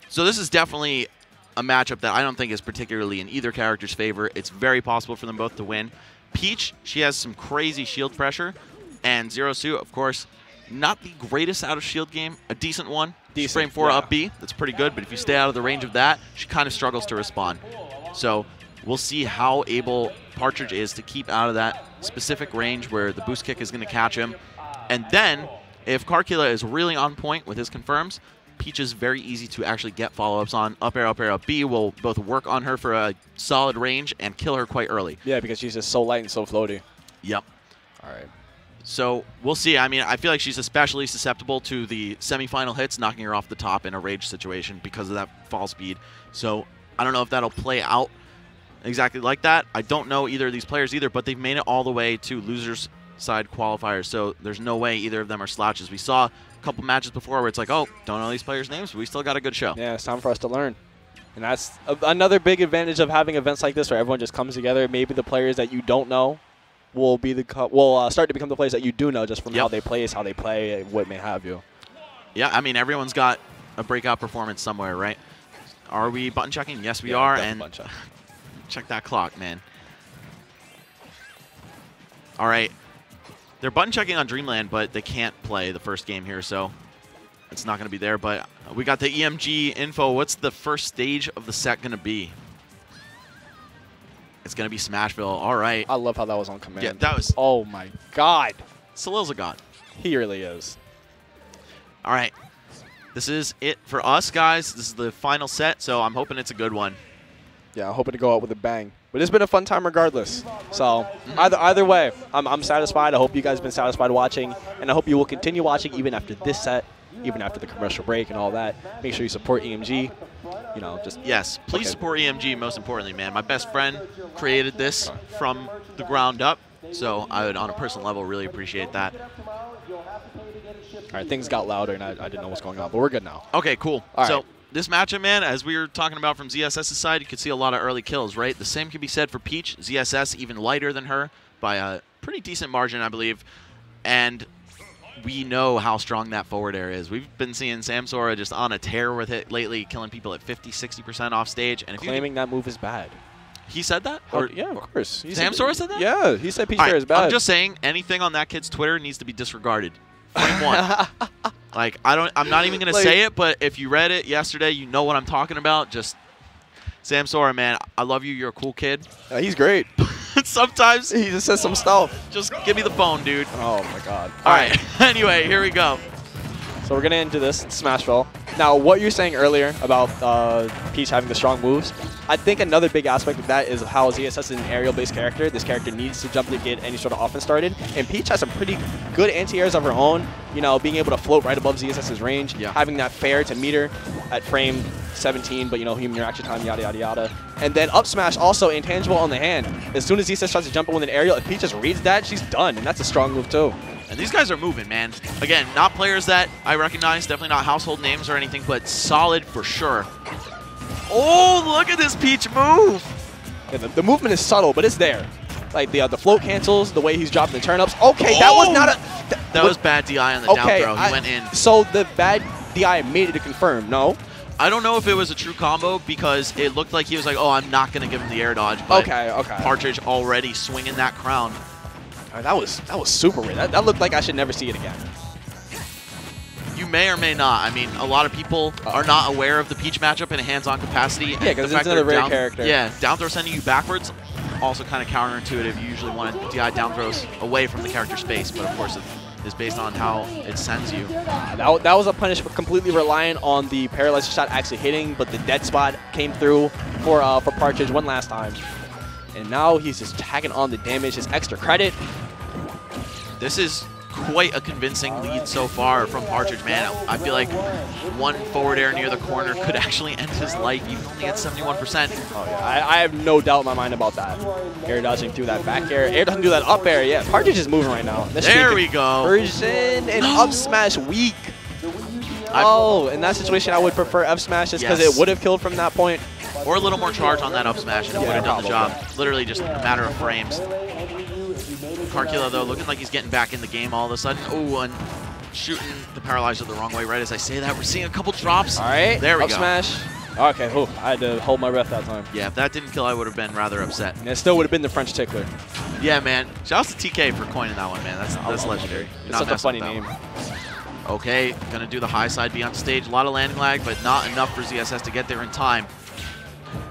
So this is definitely a matchup that I don't think is particularly in either character's favor. It's very possible for them both to win. Peach, she has some crazy shield pressure, and Zero Suit, of course, not the greatest out of shield game, a decent one. Decent, frame 4 up B, that's pretty good, but if you stay out of the range of that, she kind of struggles to respond. So we'll see how able Partridge is to keep out of that specific range where the boost kick is going to catch him. And then, if KARKILA is really on point with his confirms, Peach is very easy to actually get follow-ups on. Up air, up B will both work on her for a solid range and kill her quite early. Yeah, because she's just so light and so floaty. Yep. All right. So we'll see. I mean, I feel like she's especially susceptible to the semifinal hits, knocking her off the top in a rage situation because of that fall speed. So I don't know if that'll play out exactly like that. I don't know either of these players either, but they've made it all the way to losers side qualifiers, so there's no way either of them are slouches. We saw a couple matches before where it's like, oh, don't know these players' names, but we still got a good show. Yeah, it's time for us to learn. And that's another big advantage of having events like this where everyone just comes together. Maybe the players that you don't know will be start to become the players that you do know just from how they play, what may have you. Yeah, I mean, everyone's got a breakout performance somewhere, right? Are we button checking? Yes, we are. And check that clock, man. All right. They're button checking on Dreamland, but they can't play the first game here, so it's not going to be there. But we got the EMG info. What's the first stage of the set going to be? It's going to be Smashville. All right. I love how that was on command. Yeah, that was. Oh, my God. Salil's a god. He really is. All right. This is it for us, guys. This is the final set, so I'm hoping it's a good one. Yeah, I'm hoping to go out with a bang. But it's been a fun time regardless. So either way, I'm satisfied. I hope you guys have been satisfied watching, and I hope you will continue watching even after this set, even after the commercial break and all that. Make sure you support EMG. You know, just yes, please support EMG. Most importantly, man, my best friend created this from the ground up, so I would, on a personal level, really appreciate that. All right, things got louder, and I didn't know what's going on, but we're good now. Okay, cool. All so right. This matchup, man, as we were talking about from ZSS's side, you could see a lot of early kills, right? The same can be said for Peach. ZSS even lighter than her by a pretty decent margin, I believe. And we know how strong that forward air is. We've been seeing Samsora just on a tear with it lately, killing people at 50, 60% off stage. And if claiming that move is bad. He said that? Or, yeah, of course. Samsora said that? Yeah, he said Peach Fair is bad. I'm just saying anything on that kid's Twitter needs to be disregarded. Frame 1. Like, I'm not even going to say it, but if you read it yesterday, you know what I'm talking about. Just, Samsora, man, I love you. You're a cool kid. He's great. Sometimes he just says some stuff. Just give me the phone, dude. Oh, my God. All right. Anyway, here we go. So we're going to into this Smashville. Now, what you're saying earlier about Peach having the strong moves, I think another big aspect of that is how ZSS is an aerial-based character. This character needs to jump to get any sort of offense started. And Peach has some pretty good anti-airs of her own, you know, being able to float right above ZSS's range, having that fair to meet her at frame 17, but, you know, human reaction time, yada, yada, yada. And then up smash, also intangible on the hand. As soon as ZSS tries to jump in with an aerial, if Peach just reads that, she's done. And that's a strong move, too. And these guys are moving, man. Again, not players that I recognize, definitely not household names or anything, but solid for sure. Oh, look at this Peach move. Yeah, the movement is subtle, but it's there. Like the float cancels, the way he's dropping the turn-ups. Okay, that was not a... That was bad DI on the down throw. He went in. So the bad DI made it a confirm, no? I don't know if it was a true combo because it looked like he was like, oh, I'm not going to give him the air dodge. But okay. Partridge already swinging that crown. That was super weird. That looked like I should never see it again. You may or may not. I mean, a lot of people are not aware of the Peach matchup in a hands-on capacity. Yeah, because it's another rare character. Yeah, down throw sending you backwards, also kind of counterintuitive. You usually want to DI down throws away from the character space, but of course it is based on how it sends you. That was a punish completely reliant on the paralyzer shot actually hitting, but the dead spot came through for Partridge one last time. And now he's just tagging on the damage, his extra credit. This is quite a convincing lead so far from Partridge, man. I feel like one forward air near the corner could actually end his life, even only at 71%. Oh, yeah. I have no doubt in my mind about that. Air dodging through that back air. Air doesn't do that up air. Yeah, Partridge is moving right now. There we go. Version and up smash weak. Oh, in that situation, I would prefer up smash just because it would have killed from that point. Or a little more charge on that up smash and it would have done the job. Literally just a matter of frames. KARKILA, though, looking like he's getting back in the game all of a sudden. Oh, and shooting the Paralyzer the wrong way. Right as I say that, we're seeing a couple drops. All right. There we up go. smash. Okay. Oh, I had to hold my breath that time. Yeah, if that didn't kill, I would have been rather upset. And it still would have been the French tickler. Yeah, man. Shout out to TK for coining that one, man. That's legendary. It's such a funny name. Okay, gonna do the high side, be on stage. A lot of landing lag, but not enough for ZSS to get there in time.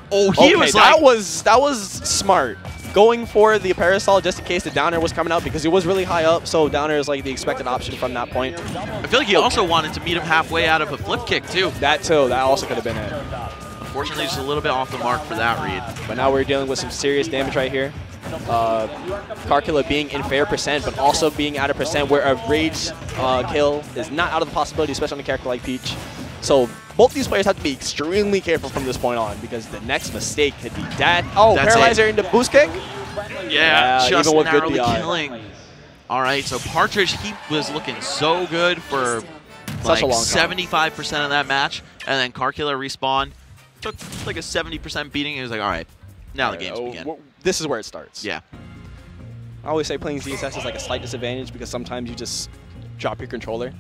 Oh, he was like... That was smart. Going for the parasol just in case the downer was coming out because he was really high up, so downer is like the expected option from that point. I feel like he also wanted to meet him halfway out of a flip kick, too. That, too. That also could have been it. Unfortunately, just a little bit off the mark for that read. But now we're dealing with some serious damage right here. KARKILA being in fair percent, but also being out of percent where a rage kill is not out of the possibility, especially on a character like Peach. So both these players have to be extremely careful from this point on because the next mistake could be dead. Oh, That's Paralyzer into boost kick? Yeah, just even with good narrowly DI. killing. All right, so Partridge, he was looking so good for Such like a long time. 75% of that match, and then KARKILA respawned, took like a 70% beating, and he was like, all right, now the game's begin. This is where it starts. Yeah. I always say playing ZSS is like a slight disadvantage because sometimes you just drop your controller.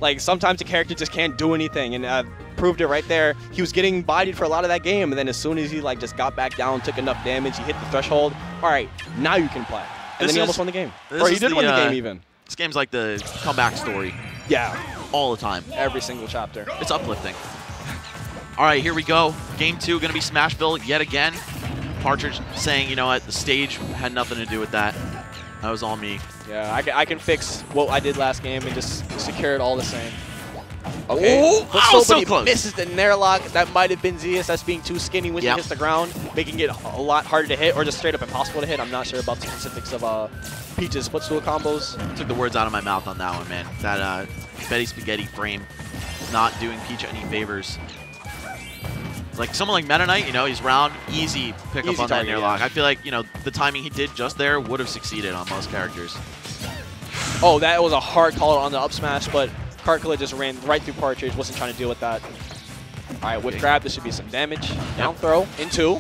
Like, sometimes the character just can't do anything, and proved it right there. He was getting bodied for a lot of that game, and then as soon as he like just got back down, took enough damage, he hit the threshold. All right, now you can play. And then he almost won the game. Or he did win the game even. This game's like the comeback story. Yeah. All the time. Every single chapter. It's uplifting. All right, here we go. Game 2 going to be Smashville yet again. Partridge saying, you know what, the stage had nothing to do with that. That was all me. Yeah, I can fix what I did last game and just secure it all the same. Okay, oh, so close. Misses the nair lock. That might have been ZSS being too skinny when he hits the ground, making it a lot harder to hit or just straight up impossible to hit. I'm not sure about the specifics of Peach's footstool combos. Took the words out of my mouth on that one, man. That Betty Spaghetti frame not doing Peach any favors. Like someone like Meta Knight, you know, he's round, easy pick up on that nair lock. I feel like, you know, the timing he did just there would have succeeded on most characters. Oh, that was a hard call on the up smash, but KARKILA just ran right through Partridge, wasn't trying to deal with that. All right, with grab, this should be some damage. Down throw, into.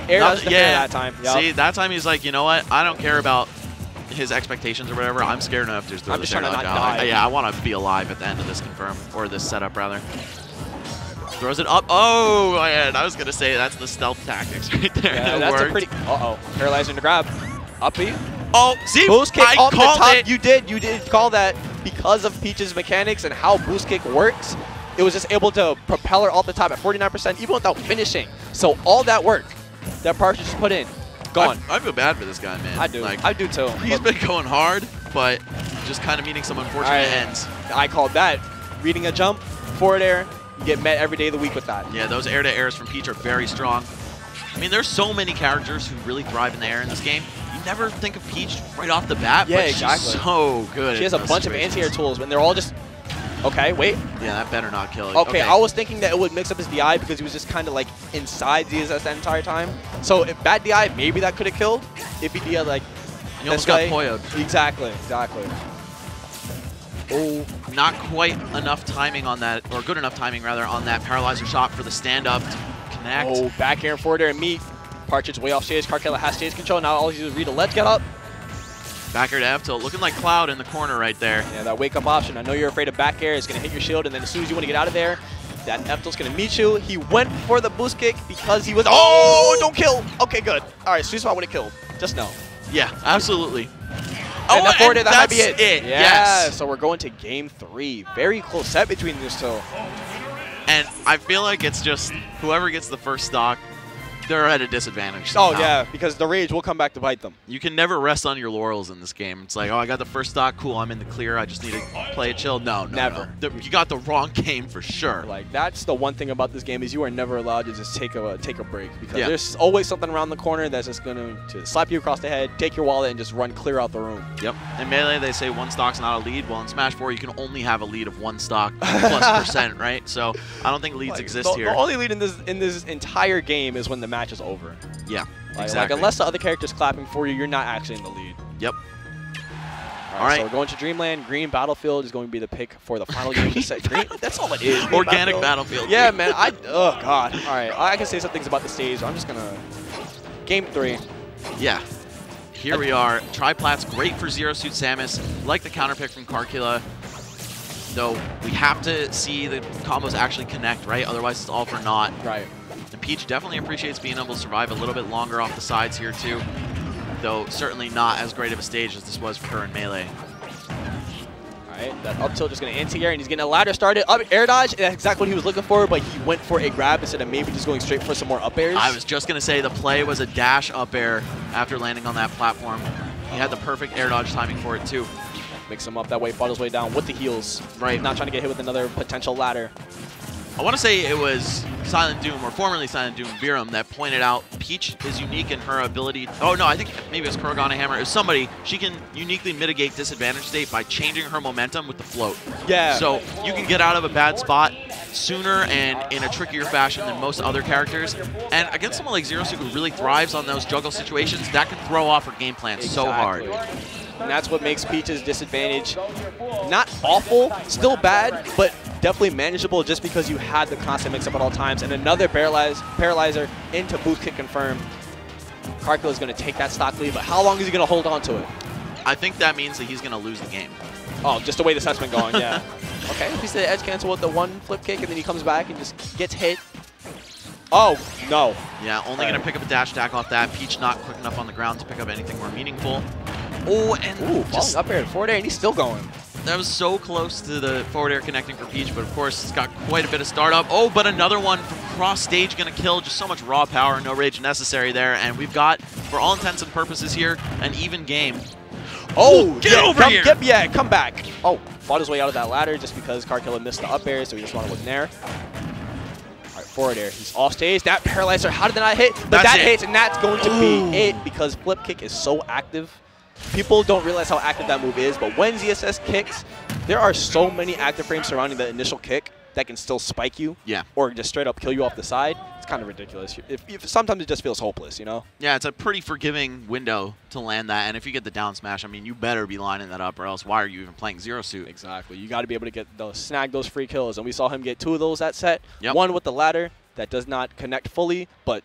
Air that time. Yep. See, that time he's like, you know what? I don't care about his expectations or whatever. I'm scared enough to just throw this air lock out. Yeah, I want to be alive at the end of this confirm, or this setup, rather. Throws it up. Oh, man, I was going to say that's the stealth tactics right there. Yeah, that's a pretty... Uh-oh. Paralyzer to grab. Up B. Oh, see? Boost kick off the top. It. You did call that because of Peach's mechanics and how boost kick works. It was just able to propel her off the top at 49%, even without finishing. So all that work that Partridge just put in, gone. I feel bad for this guy, man. I do. Like, I do too. He's been going hard, but just kind of meeting some unfortunate ends. I called that. Reading a jump, forward air, you get met every day of the week with that. Yeah, those air-to-airs from Peach are very strong. I mean, there's so many characters who really thrive in the air in this game. You never think of Peach right off the bat, but she's so good. She has a bunch of anti-air tools, and they're all just... Okay, wait. Yeah, that better not kill it. Okay, I was thinking that it would mix up his DI because he was just kind of like inside ZSS that entire time. So if bad DI, maybe that could have killed. If he DI like... You almost got Poyo'd. Exactly. Oh, not quite enough timing on that, or good enough timing rather, on that paralyzer shot for the stand-up to connect. Oh, back air and forward air and meet. Partridge way off stage. KARKILA has stage control. Now all he does is read a let's get up. Back air to F tilt, looking like Cloud in the corner right there. Yeah, that wake up option. I know you're afraid of back air. It's going to hit your shield, and then as soon as you want to get out of there, that F tilt's going to meet you. He went for the boost kick because he was... Oh, don't kill. Okay, good. All right, sweet spot would have killed. Just know. Yeah, absolutely. And the forward air, that might be it. Yeah, yes. So we're going to game 3. Very close set between these two. And I feel like it's just whoever gets the first stock, they're at a disadvantage somehow. Oh, yeah, because the rage will come back to bite them. You can never rest on your laurels in this game. It's like, oh, I got the first stock. Cool, I'm in the clear. I just need to play it chill. No, never. No. You got the wrong game for sure. Like, that's the one thing about this game is you are never allowed to just take a break because there's always something around the corner that's just going to slap you across the head, take your wallet, and just run clear out the room. Yep. In Melee, they say one stock's not a lead. Well, in Smash 4, you can only have a lead of one stock plus %, right? So I don't think leads exist here. The only lead in this entire game is when the match is over. Yeah, exactly. Like, unless the other character's clapping for you, you're not actually in the lead. Yep. All right, so we're going to Dreamland. Green Battlefield is going to be the pick for the final game of the set. Green, that's all it is. Organic Battlefield. Yeah, man. Oh, God. All right, I can say some things about the stage. I'm just going to... Game 3. Yeah. Here we are. Triplat's great for Zero Suit Samus. Like the counter pick from KARKILA. though we have to see the combos actually connect, right? Otherwise, it's all for naught. Right. And Peach definitely appreciates being able to survive a little bit longer off the sides here, too, though certainly not as great of a stage as this was for her in Melee. That up tilt just going to anti-air, and he's getting a ladder started. Up air dodge, that's exactly what he was looking for, but he went for a grab instead of maybe just going straight for some more up airs. I was just going to say the play was a dash up air after landing on that platform. He had the perfect air dodge timing for it, too. Mix him up that way, fought his way down with the heels. Right. Not trying to get hit with another potential ladder. I want to say it was Silent Doom, or formerly Silent Doom, Virum, that pointed out Peach is unique in her ability. Oh, no, I think maybe it was Kurogane Hammer. It was somebody. She can uniquely mitigate disadvantage state by changing her momentum with the float. Yeah. So you can get out of a bad spot sooner and in a trickier fashion than most other characters. And against someone like Zero Suit who really thrives on those juggle situations, that can throw off her game plan so hard. And that's what makes Peach's disadvantage not awful, still bad, but definitely manageable just because you had the constant mix-up at all times. And another paralyzer into boost kick confirmed. KARKILA is going to take that stock lead, but how long is he going to hold on to it? I think that means that he's going to lose the game. Oh, just the way the set's been going, yeah. Okay, he's the edge cancel with the one flip kick, and then he comes back and just gets hit. Oh, no. Yeah, only going to pick up a dash attack off that. Peach not quick enough on the ground to pick up anything more meaningful. Oh, and just up air, forward air, and he's still going. That was so close to the forward air connecting for Peach, but of course it's got quite a bit of startup. Oh, but another one from cross stage going to kill. Just so much raw power, no rage necessary there. And we've got, for all intents and purposes here, an even game. Oh, get over here! Come back. Oh, fought his way out of that ladder just because KARKILA missed the up air, so he just wanted with nair. All right, forward air. He's off stage. That paralyzer, how did that not hit? But that hits, and that's going to be it because flip kick is so active. People don't realize how active that move is, but when ZSS kicks, there are so many active frames surrounding the initial kick that can still spike you, or just straight up kill you off the side. It's kind of ridiculous. Sometimes it just feels hopeless, you know? Yeah, it's a pretty forgiving window to land that, and if you get the down smash, I mean, you better be lining that up, or else why are you even playing Zero Suit? Exactly. You got to be able to snag those free kills, and we saw him get 2 of those that set. One with the ladder that does not connect fully, but